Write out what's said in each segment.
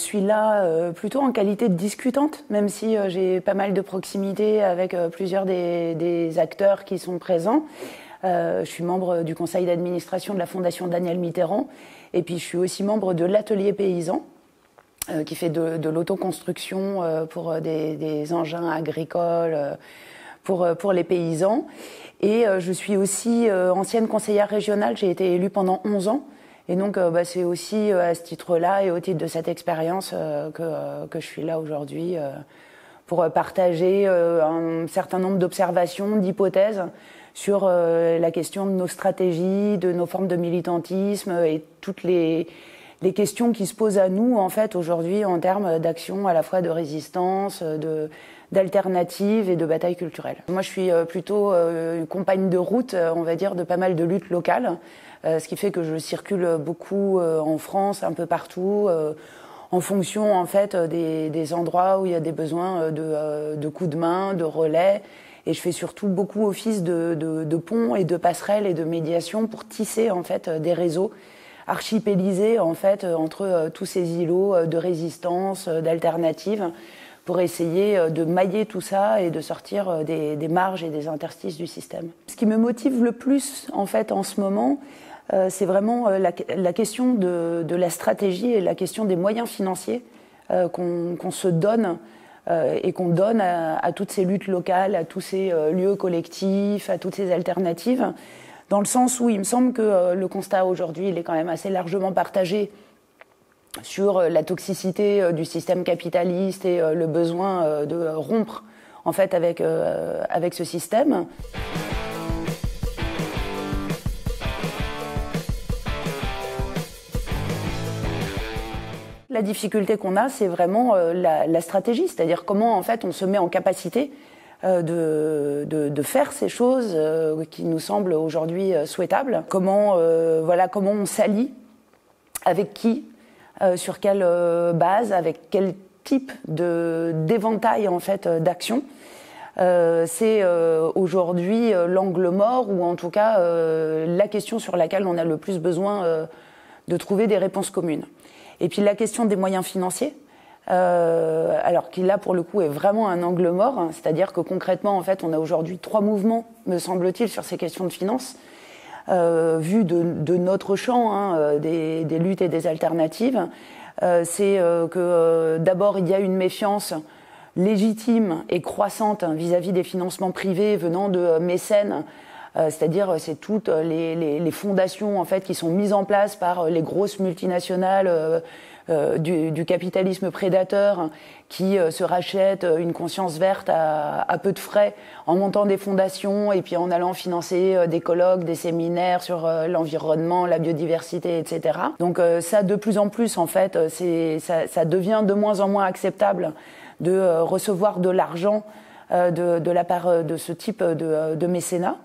suis là plutôt en qualité de discutante, même si j'ai pas mal de proximité avec plusieurs des acteurs qui sont présents. Je suis membre du conseil d'administration de la Fondation Daniel Mitterrand, et puis je suis aussi membre de l'atelier paysan, qui fait de l'autoconstruction pour des engins agricoles pour les paysans. Et je suis aussi ancienne conseillère régionale, j'ai été élue pendant 11 ans. Et donc c'est aussi à ce titre-là et au titre de cette expérience que je suis là aujourd'hui pour partager un certain nombre d'observations, d'hypothèses sur la question de nos stratégies, de nos formes de militantisme et toutes les questions qui se posent à nous en fait aujourd'hui en termes d'action à la fois de résistance, d'alternatives et de bataille culturelle. Moi je suis plutôt une compagne de route, on va dire, de pas mal de luttes locales, ce qui fait que je circule beaucoup en France, un peu partout, en fonction en fait des endroits où il y a des besoins de coups de main, de relais. Et je fais surtout beaucoup office de pont et de passerelle et de médiation pour tisser en fait des réseaux archipélisés en fait entre tous ces îlots de résistance, d'alternatives, pour essayer de mailler tout ça et de sortir des marges et des interstices du système. Ce qui me motive le plus en fait en ce moment, c'est vraiment la question de la stratégie et la question des moyens financiers qu'on se donne et qu'on donne à toutes ces luttes locales, à tous ces lieux collectifs, à toutes ces alternatives, dans le sens où il me semble que le constat aujourd'hui, il est quand même assez largement partagé sur la toxicité du système capitaliste et le besoin de rompre en fait avec ce système. La difficulté qu'on a, c'est vraiment la stratégie, c'est-à-dire comment en fait on se met en capacité de faire ces choses qui nous semblent aujourd'hui souhaitables. Comment on s'allie, avec qui, sur quelle base, avec quel type d'éventail en fait d'action. C'est aujourd'hui l'angle mort, ou en tout cas la question sur laquelle on a le plus besoin de trouver des réponses communes. Et puis la question des moyens financiers, alors qui là pour le coup est vraiment un angle mort, hein, c'est-à-dire que concrètement en fait on a aujourd'hui 3 mouvements, me semble-t-il, sur ces questions de finances, vu de notre champ hein, des luttes et des alternatives. C'est que d'abord il y a une méfiance légitime et croissante vis-à-vis des financements privés venant de mécènes. C'est-à-dire c'est toutes les fondations en fait qui sont mises en place par les grosses multinationales du capitalisme prédateur qui se rachètent une conscience verte à peu de frais en montant des fondations et puis en allant financer des colloques, des séminaires sur l'environnement, la biodiversité, etc. Donc ça de plus en plus en fait ça devient de moins en moins acceptable de recevoir de l'argent de la part de ce type de mécénat.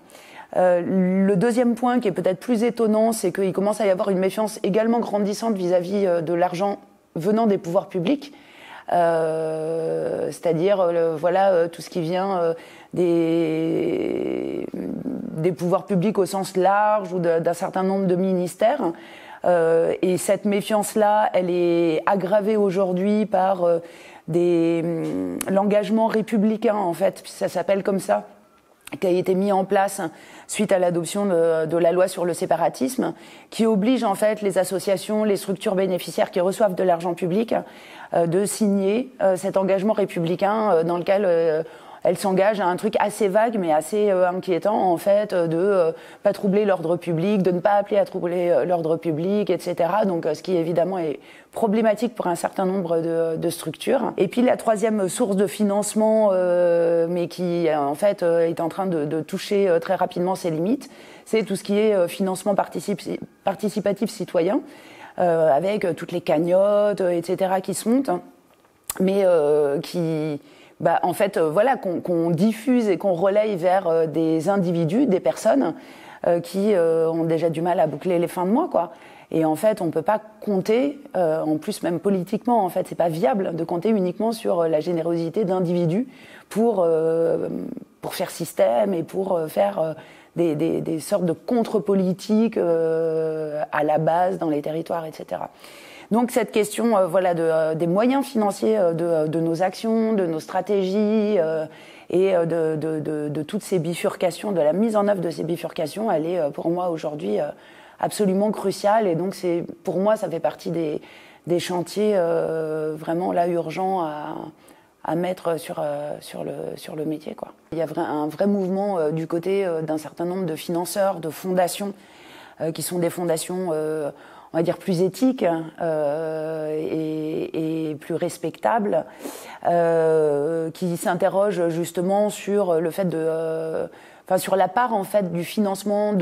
Le deuxième point qui est peut-être plus étonnant, c'est qu'il commence à y avoir une méfiance également grandissante vis-à-vis de l'argent venant des pouvoirs publics, c'est-à-dire tout ce qui vient des pouvoirs publics au sens large ou d'un certain nombre de ministères. Et cette méfiance-là, elle est aggravée aujourd'hui par l'engagement républicain, en fait, ça s'appelle comme ça, qui a été mis en place suite à l'adoption de la loi sur le séparatisme, qui oblige en fait les associations, les structures bénéficiaires qui reçoivent de l'argent public de signer cet engagement républicain dans lequel elles s'engagent à un truc assez vague mais assez inquiétant en fait, de pas troubler l'ordre public, de ne pas appeler à troubler l'ordre public, etc. Donc ce qui évidemment est problématique pour un certain nombre de structures. Et puis la troisième source de financement, mais qui en fait est en train de toucher très rapidement ses limites, c'est tout ce qui est financement participatif citoyen, avec toutes les cagnottes, etc. qui se montent, mais qui en fait, qu'on diffuse et qu'on relaye vers des individus, des personnes qui ont déjà du mal à boucler les fins de mois, quoi. Et en fait, on peut pas compter, en plus même politiquement, en fait, c'est pas viable de compter uniquement sur la générosité d'individus pour faire système et pour faire des sortes de contre-politiques à la base dans les territoires, etc. Donc cette question des moyens financiers de nos actions, de nos stratégies et de toutes ces bifurcations, de la mise en œuvre de ces bifurcations, elle est pour moi aujourd'hui absolument cruciale. Et donc pour moi, ça fait partie des chantiers vraiment là urgents à mettre sur le métier, quoi. Il y a un vrai mouvement du côté d'un certain nombre de financeurs, de fondations, qui sont des fondations, on va dire, plus éthiques et plus respectables, qui s'interrogent justement sur le fait sur la part en fait du financement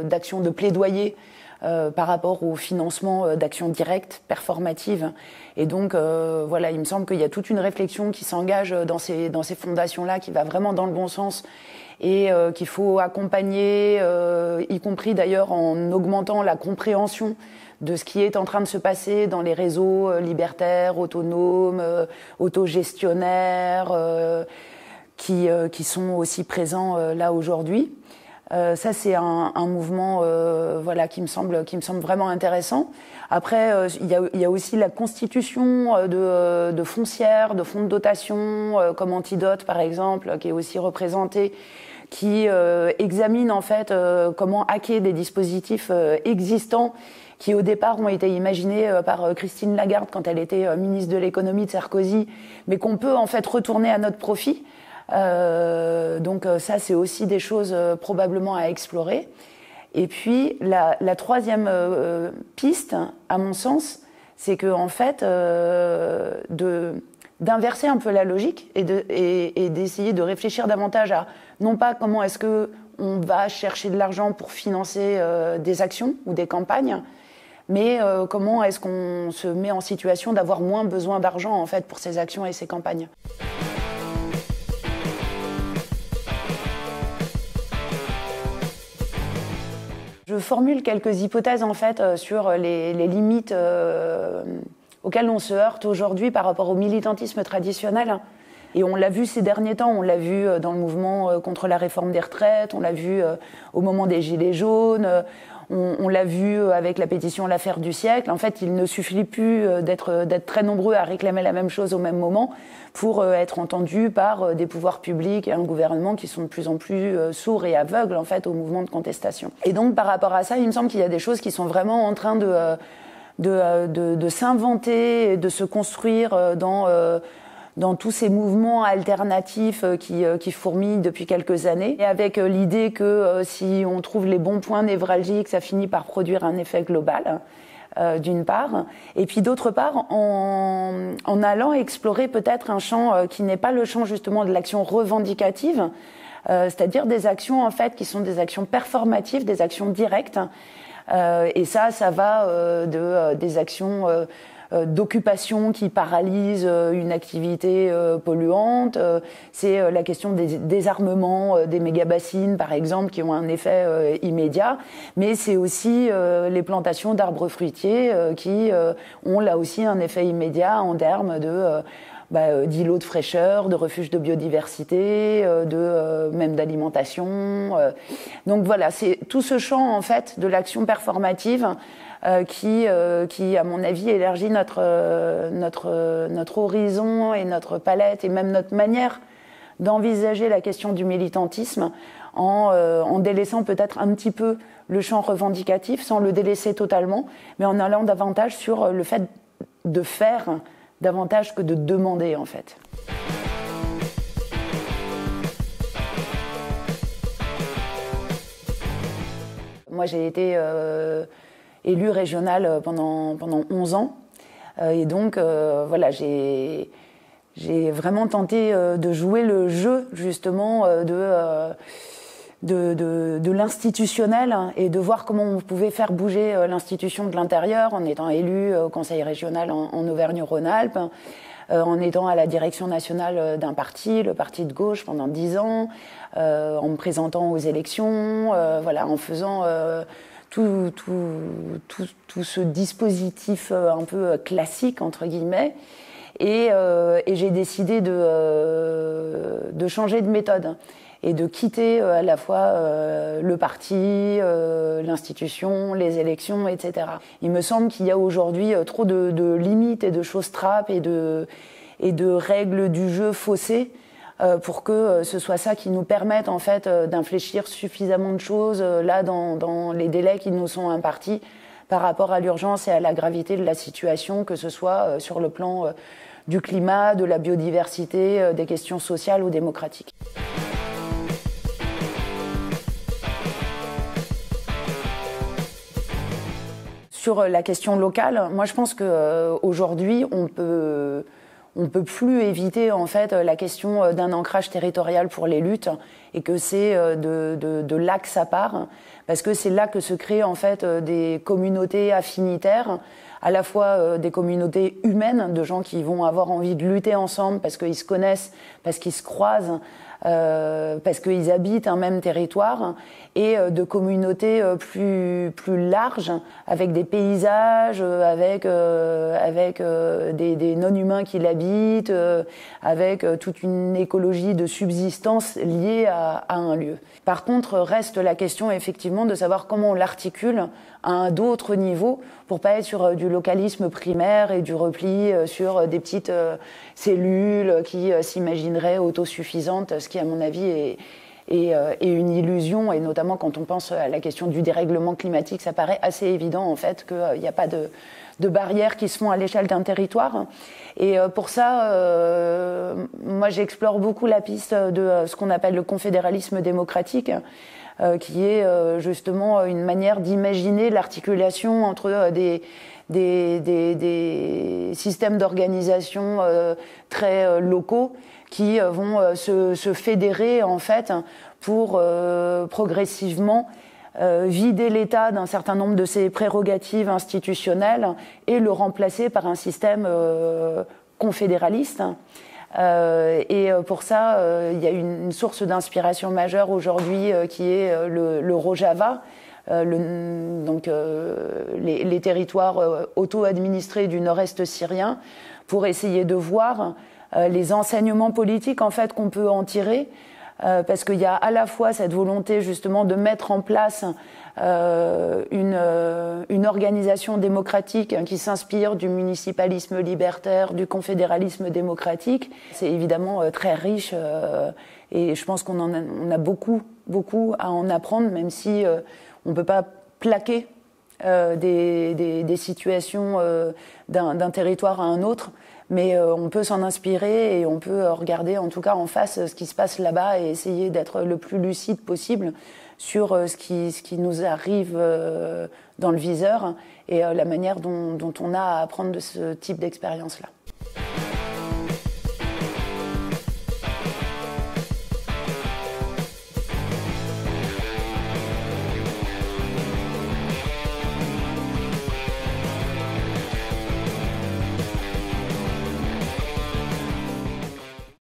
d'actions de plaidoyer par rapport au financement d'actions directes, performatives. Et donc, il me semble qu'il y a toute une réflexion qui s'engage dans ces fondations-là, qui va vraiment dans le bon sens et qu'il faut accompagner, y compris d'ailleurs en augmentant la compréhension de ce qui est en train de se passer dans les réseaux libertaires, autonomes, autogestionnaires, qui sont aussi présents là aujourd'hui. Ça, c'est un mouvement qui me semble vraiment intéressant. Après, il y a aussi la constitution de foncières, de fonds de dotation, comme Antidote, par exemple, qui est aussi représenté, qui examine en fait comment hacker des dispositifs existants qui, au départ, ont été imaginés par Christine Lagarde quand elle était ministre de l'économie de Sarkozy, mais qu'on peut en fait retourner à notre profit. Donc ça, c'est aussi des choses probablement à explorer. Et puis la troisième piste, à mon sens, c'est que en fait d'inverser un peu la logique et d'essayer de réfléchir davantage à non pas comment est-ce que on va chercher de l'argent pour financer des actions ou des campagnes, mais comment est-ce qu'on se met en situation d'avoir moins besoin d'argent en fait pour ces actions et ces campagnes. Je formule quelques hypothèses en fait sur les limites auxquelles on se heurte aujourd'hui par rapport au militantisme traditionnel. Et on l'a vu ces derniers temps, on l'a vu dans le mouvement contre la réforme des retraites, on l'a vu au moment des Gilets jaunes, on l'a vu avec la pétition L'affaire du siècle. En fait, il ne suffit plus d'être très nombreux à réclamer la même chose au même moment pour être entendus par des pouvoirs publics et un gouvernement qui sont de plus en plus sourds et aveugles en fait au mouvement de contestation. Et donc par rapport à ça, il me semble qu'il y a des choses qui sont vraiment en train de s'inventer et de se construire dans tous ces mouvements alternatifs qui fourmillent depuis quelques années, et avec l'idée que si on trouve les bons points névralgiques, ça finit par produire un effet global, d'une part, et puis d'autre part, en allant explorer peut-être un champ qui n'est pas le champ justement de l'action revendicative, c'est-à-dire des actions en fait qui sont des actions performatives, des actions directes, et ça va des actions d'occupation qui paralyse une activité polluante. C'est la question des désarmements des méga-bassines, par exemple, qui ont un effet immédiat. Mais c'est aussi les plantations d'arbres fruitiers qui ont là aussi un effet immédiat en termes d'îlots de fraîcheur, de refuges de biodiversité, même d'alimentation. Donc voilà, c'est tout ce champ en fait de l'action performative qui, à mon avis, élargit notre horizon et notre palette et même notre manière d'envisager la question du militantisme en délaissant peut-être un petit peu le champ revendicatif, sans le délaisser totalement, mais en allant davantage sur le fait de faire davantage que de demander, en fait. Moi, j'ai été élue régionale pendant 11 ans. Et donc, j'ai vraiment tenté de jouer le jeu, justement, de l'institutionnel et de voir comment on pouvait faire bouger l'institution de l'intérieur en étant élue au conseil régional en Auvergne-Rhône-Alpes, en étant à la direction nationale d'un parti, le parti de gauche, pendant 10 ans, en me présentant aux élections, en faisant tout ce dispositif un peu classique, entre guillemets. Et j'ai décidé de changer de méthode et de quitter à la fois le parti, l'institution, les élections, etc. Il me semble qu'il y a aujourd'hui trop de limites et de choses trappes et de règles du jeu faussées pour que ce soit ça qui nous permette en fait d'infléchir suffisamment de choses là dans les délais qui nous sont impartis par rapport à l'urgence et à la gravité de la situation, que ce soit sur le plan du climat, de la biodiversité, des questions sociales ou démocratiques. Sur la question locale, moi je pense qu'aujourd'hui on peut plus éviter en fait la question d'un ancrage territorial pour les luttes et que c'est de là que ça part, parce que c'est là que se créent en fait des communautés affinitaires, à la fois des communautés humaines, de gens qui vont avoir envie de lutter ensemble parce qu'ils se connaissent, parce qu'ils se croisent, parce qu'ils habitent un même territoire, et de communautés plus larges, avec des paysages, avec des non-humains qui l'habitent, avec toute une écologie de subsistance liée à un lieu. Par contre, reste la question effectivement de savoir comment on l'articule à d'autres niveaux pour pas être sur du localisme primaire et du repli sur des petites cellules qui s'imagineraient autosuffisantes, ce qui à mon avis est une illusion, et notamment quand on pense à la question du dérèglement climatique, ça paraît assez évident en fait qu'il n'y a pas de barrières qui se font à l'échelle d'un territoire. Et pour ça, moi j'explore beaucoup la piste de ce qu'on appelle le confédéralisme démocratique, qui est justement une manière d'imaginer l'articulation entre des systèmes d'organisation très locaux qui vont se fédérer en fait pour progressivement vider l'État d'un certain nombre de ses prérogatives institutionnelles et le remplacer par un système confédéraliste. Et pour ça, il y a une source d'inspiration majeure aujourd'hui qui est le Rojava, les territoires auto-administrés du nord-est syrien, pour essayer de voir les enseignements politiques en fait qu'on peut en tirer, parce qu'il y a à la fois cette volonté justement de mettre en place une organisation démocratique qui s'inspire du municipalisme libertaire, du confédéralisme démocratique. C'est évidemment très riche et je pense qu'on a beaucoup à en apprendre, même si on ne peut pas plaquer des situations d'un territoire à un autre. Mais on peut s'en inspirer et on peut regarder en tout cas en face ce qui se passe là-bas et essayer d'être le plus lucide possible sur ce qui nous arrive dans le viseur et la manière dont on a à apprendre de ce type d'expérience-là.